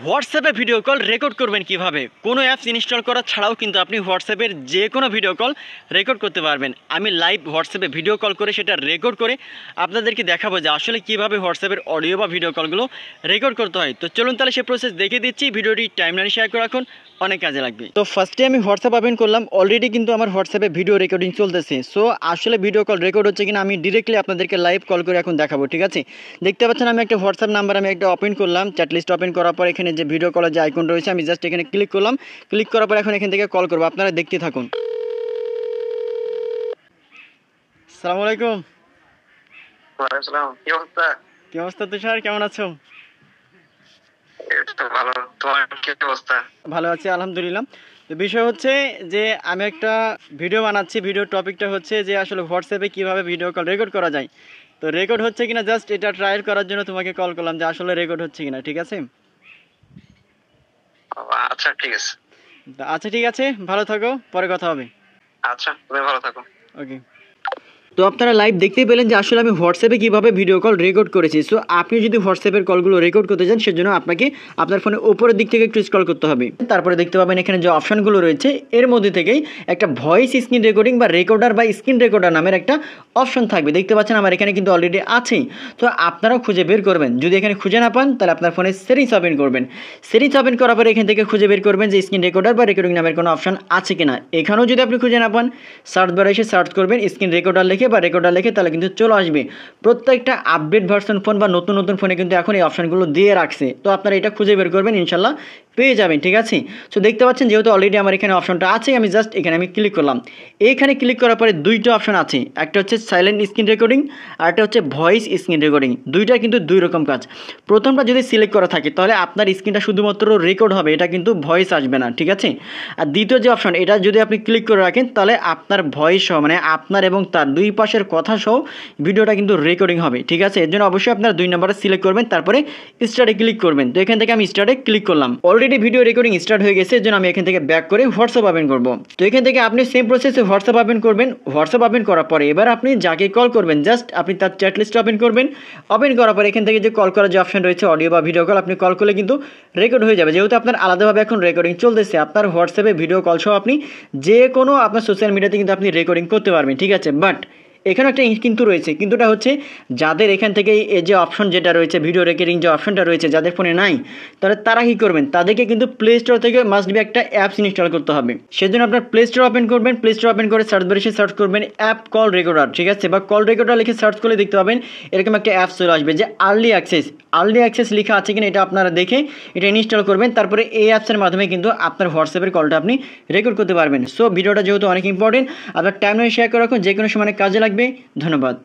হোয়াটসঅ্যাপে video call record করবেন কিভাবে? কোনো অ্যাপস ইনস্টল করা ছাড়াও কিন্তু আপনি হোয়াটসঅ্যাপের যে কোনো ভিডিও কল রেকর্ড করতে পারবেন। আমি লাইভ হোয়াটসঅ্যাপে ভিডিও কল করে সেটা রেকর্ড করে আপনাদেরকে দেখাবো যে আসলে কীভাবে হোয়াটসঅ্যাপের অডিও বা ভিডিও কলগুলো রেকর্ড করতে হয়। তো চলুন তাহলে সে প্রসেস দেখে দিচ্ছি, ভিডিওটি টাইমলাইনে শেয়ার করে রাখুন, অনেক কাজে লাগবে। তো ফার্স্টে আমি হোয়াটসঅ্যাপ ওপেন করলাম, অলরেডি কিন্তু আমার হোয়াটসঅ্যাপে ভিডিও রেকর্ডিং চলতেছে। সো আসলে ভিডিও কল রেকর্ড হচ্ছে কিনা আমি ডিরেক্টলি আপনাদেরকে লাইভ কল করে এখন দেখাবো, ঠিক আছে? দেখতে পাচ্ছেন আমি একটা হোয়াটসঅ্যাপ নাম্বার আমি একটা ওপেন করলাম, চ্যাট লিস্ট ওপেন করার পর এখানে যে ভিডিও কলের যে আইকন রয়েছে আমি জাস্ট এখানে ক্লিক করলাম। ক্লিক করার পর এখন এখান থেকে কল করবো, আপনারা দেখতে থাকুন। আসসালামু আলাইকুম। ওয়ালাইকুম আসসালাম। কি অবস্থা তুষার, কেমন আছো? ভালো, তোমার কি অবস্থা? ভালো আছি আলহামদুলিল্লাহ। তো বিষয় হচ্ছে যে আমি একটা ভিডিও বানাচ্ছি, ভিডিও টপিকটা হচ্ছে যে আসলে হোয়াটসঅ্যাপে কীভাবে ভিডিও কল রেকর্ড করা যায়। তো রেকর্ড হচ্ছে কিনা জাস্ট এটা ট্রায়াল করার জন্য তোমাকে কল করলাম যে আসলে রেকর্ড হচ্ছে কিনা, ঠিক আছে? আচ্ছা ঠিক আছে। আচ্ছা ঠিক আছে, ভালো থাকো, পরে কথা হবে। আচ্ছা, তুমি ভালো থাকো। ওকে। তো আপনারা লাইভ দেখতেই পেলেন যে আসলে আমি হোয়াটসঅ্যাপে কীভাবে ভিডিও কল রেকর্ড করেছি। সো আপনি যদি হোয়াটসঅ্যাপের কলগুলো রেকর্ড করতে চান সেজন্য আপনাকে আপনার ফোনের উপরের দিক থেকে একটু স্ক্রল করতে হবে। তারপরে দেখতে পাবেন এখানে যে অপশানগুলো রয়েছে এর মধ্যে থেকেই একটা ভয়েস স্ক্রিন রেকর্ডিং বা রেকর্ডার বা স্ক্রিন রেকর্ডার নামের একটা অপশন থাকবে। দেখতে পাচ্ছেন আমার এখানে কিন্তু অলরেডি আছেই। তো আপনারাও খুঁজে বের করবেন, যদি এখানে খুঁজে না পান তাহলে আপনার ফোনে সেটিংস ওপেন করবেন। সেটিংস ওপেন করার পরে এখান থেকে খুঁজে বের করবেন যে স্ক্রিন রেকর্ডার বা রেকর্ডিং নামের কোনো অপশন আছে কিনা। এখানেও যদি আপনি খুঁজে না পান সার্চ বারে এসে সার্চ করবেন স্ক্রিন রেকর্ডার লিখে বা রেকর্ডার লিখে, তাহলে কিন্তু চলে আসবে। প্রত্যেকটা আপডেট ভার্সন ফোন বা নতুন নতুন ফোনে কিন্তু এখন এই অপশানগুলো দিয়ে রাখছে। তো আপনারা এটা খুঁজে বের করবেন, ইনশাল্লাহ পেয়ে যাবেন, ঠিক আছে? সো দেখতে পাচ্ছেন যেহেতু অলরেডি আমার এখানে অপশনটা আছে, আমি জাস্ট এখানে আমি ক্লিক করলাম। এইখানে ক্লিক করার পরে দুইটা অপশন আছে, একটা হচ্ছে সাইলেন্ট স্ক্রিন রেকর্ডিং আর একটা হচ্ছে ভয়েস স্ক্রিন রেকর্ডিং। দুইটা কিন্তু দুই রকম কাজ। প্রথমটা যদি সিলেক্ট করা থাকে তাহলে আপনার স্ক্রিনটা শুধুমাত্র রেকর্ড হবে, এটা কিন্তু ভয়েস আসবে না, ঠিক আছে? আর দ্বিতীয় যে অপশন, এটা যদি আপনি ক্লিক করে রাখেন তাহলে আপনার ভয়েস সহ মানে আপনার এবং তার দুই পাশের কথা সহ ভিডিওটা কিন্তু রেকর্ডিং হবে, ঠিক আছে? এর জন্য অবশ্যই আপনারা 2 নম্বরে সিলেক্ট করবেন, তারপরে স্টার্টে ক্লিক করবেন। তো এখান থেকে আমি স্টার্টে ক্লিক করলাম, অলরেডি ভিডিও রেকর্ডিং স্টার্ট হয়ে গেছে। এর জন্য আমি এখান থেকে ব্যাক করে হোয়াটসঅ্যাপ ওপেন করব। তো এখান থেকে আপনি সেম প্রসেসে হোয়াটসঅ্যাপ ওপেন করবেন। হোয়াটসঅ্যাপ ওপেন করার পরে এবার আপনি যাকে কল করবেন জাস্ট আপনি তার চ্যাট লিস্ট ওপেন করবেন। ওপেন করার পরে এখান থেকে যে কল করার যে অপশন রয়েছে অডিও বা ভিডিও কল, আপনি কল করলে কিন্তু রেকর্ড হয়ে যাবে। যেহেতু আপনার আলাদাভাবে এখন রেকর্ডিং চলতেছে, আপনার হোয়াটসঅ্যাপে ভিডিও কল সহ আপনি যে কোনো আপনার সোশ্যাল মিডিয়াতে কিন্তু আপনি রেকর্ডিং করতে পারবেন, ঠিক আছে? বাট এখানে একটা কিন্তু রয়েছে, কিন্তুটা হচ্ছে যাদের এখান থেকে এই যে অপশন যেটা রয়েছে ভিডিও রেকর্ডিং যে অপশনটা রয়েছে যাদের ফোনে নাই, তাহলে তারা কী করবেন, তাদেরকে কিন্তু প্লে স্টোর থেকে মাস্ট বি একটা অ্যাপস ইনস্টল করতে হবে। সেজন্য আপনার প্লে স্টোর ওপেন করবেন, প্লে স্টোর ওপেন করে সার্চ বারে সার্চ করবেন অ্যাপ কল রেকর্ডার, ঠিক আছে? বা কল রেকর্ডার লিখে সার্চ করলে দেখতে পাবেন এরকম একটা অ্যাপস চলে আসবে যে আর্লি অ্যাক্সেস লেখা আছে কিনা এটা আপনারা দেখে এটা ইনস্টল করবেন। তারপরে এই অ্যাপসের মাধ্যমে কিন্তু আপনার হোয়াটসঅ্যাপের কলটা আপনি রেকর্ড করতে পারবেন। সো ভিডিওটা যেহেতু অনেক ইম্পর্টেন্ট, আপনার টাইমলাইনে শেয়ার করে রাখুন, যে কোনো সময় কাজে লাগবে। ধন্যবাদ।